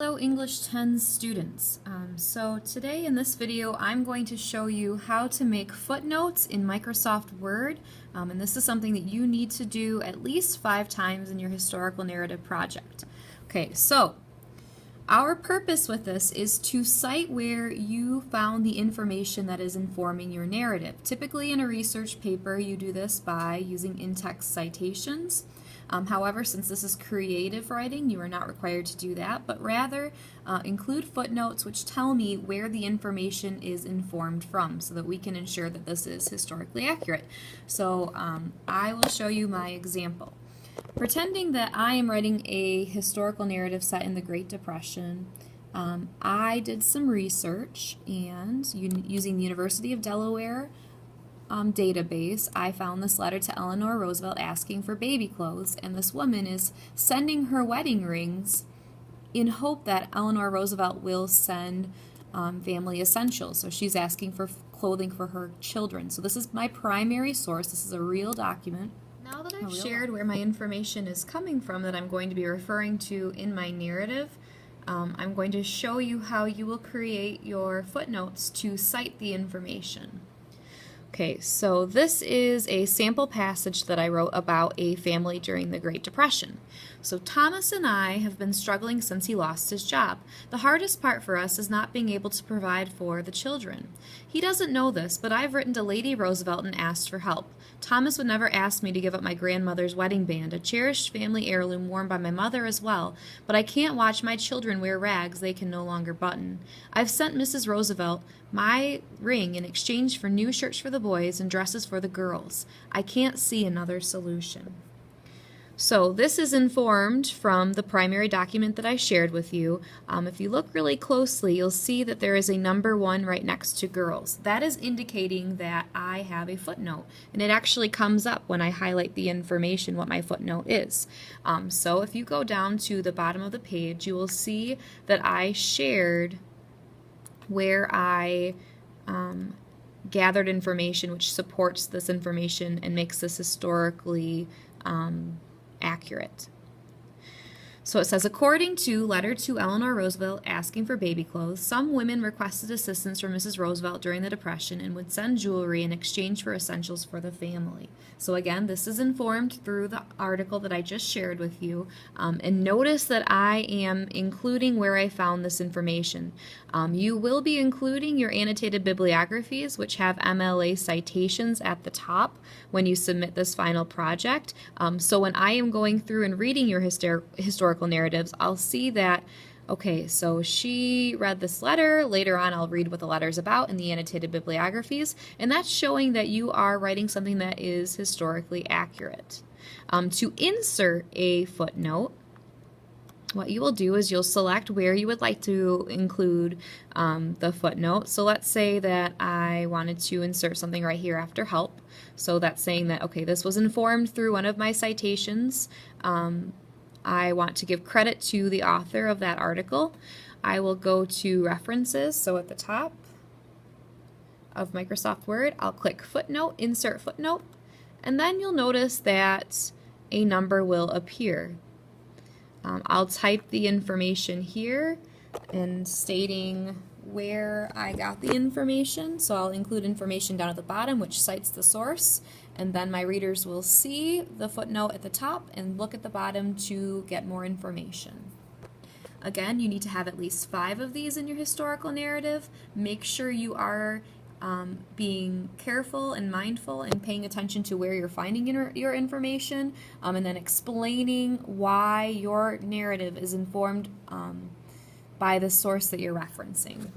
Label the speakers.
Speaker 1: Hello English 10 students. So today in this video I'm going to show you how to make footnotes in Microsoft Word, and this is something that you need to do at least 5 times in your historical narrative project. Okay, so our purpose with this is to cite where you found the information that is informing your narrative. Typically in a research paper you do this by using in-text citations. However, since this is creative writing, you are not required to do that, but rather include footnotes which tell me where the information is informed from so that we can ensure that this is historically accurate. So I will show you my example. Pretending that I am writing a historical narrative set in the Great Depression, I did some research and using the University of Delaware database, I found this letter to Eleanor Roosevelt asking for baby clothes, and this woman is sending her wedding rings in hope that Eleanor Roosevelt will send family essentials. So she's asking for clothing for her children. So this is my primary source. This is a real document. Now that I've shared where my information is coming from that I'm going to be referring to in my narrative, I'm going to show you how you will create your footnotes to cite the information. Okay, so this is a sample passage that I wrote about a family during the Great Depression. So Thomas and I have been struggling since he lost his job. The hardest part for us is not being able to provide for the children. He doesn't know this, but I've written to Lady Roosevelt and asked for help. Thomas would never ask me to give up my grandmother's wedding band, a cherished family heirloom worn by my mother as well, but I can't watch my children wear rags they can no longer button. I've sent Mrs. Roosevelt my ring in exchange for new shirts for the boys and dresses for the girls. I can't see another solution. So this is informed from the primary document that I shared with you. If you look really closely, you'll see that there is a number 1 right next to girls. That is indicating that I have a footnote, and it actually comes up when I highlight the information what my footnote is. So if you go down to the bottom of the page, you will see that I shared where I gathered information which supports this information and makes this historically accurate. So it says, according to letter to Eleanor Roosevelt asking for baby clothes, some women requested assistance from Mrs. Roosevelt during the Depression and would send jewelry in exchange for essentials for the family. So again, this is informed through the article that I just shared with you. And notice that I am including where I found this information. You will be including your annotated bibliographies, which have MLA citations at the top when you submit this final project. So when I am going through and reading your historical narratives, I'll see that, okay, so she read this letter. Later on, I'll read what the letter's about in the annotated bibliographies, and that's showing that you are writing something that is historically accurate. To insert a footnote, what you will do is you'll select where you would like to include the footnote. So let's say that I wanted to insert something right here after help. So that's saying that, okay, this was informed through one of my citations. I want to give credit to the author of that article. I will go to references. So at the top of Microsoft Word, I'll click footnote, insert footnote, and then you'll notice that a number will appear. I'll type the information here and stating where I got the information. So I'll include information down at the bottom which cites the source, and then my readers will see the footnote at the top and look at the bottom to get more information. Again, you need to have at least 5 of these in your historical narrative. Make sure you are being careful and mindful and paying attention to where you're finding your information, and then explaining why your narrative is informed by the source that you're referencing.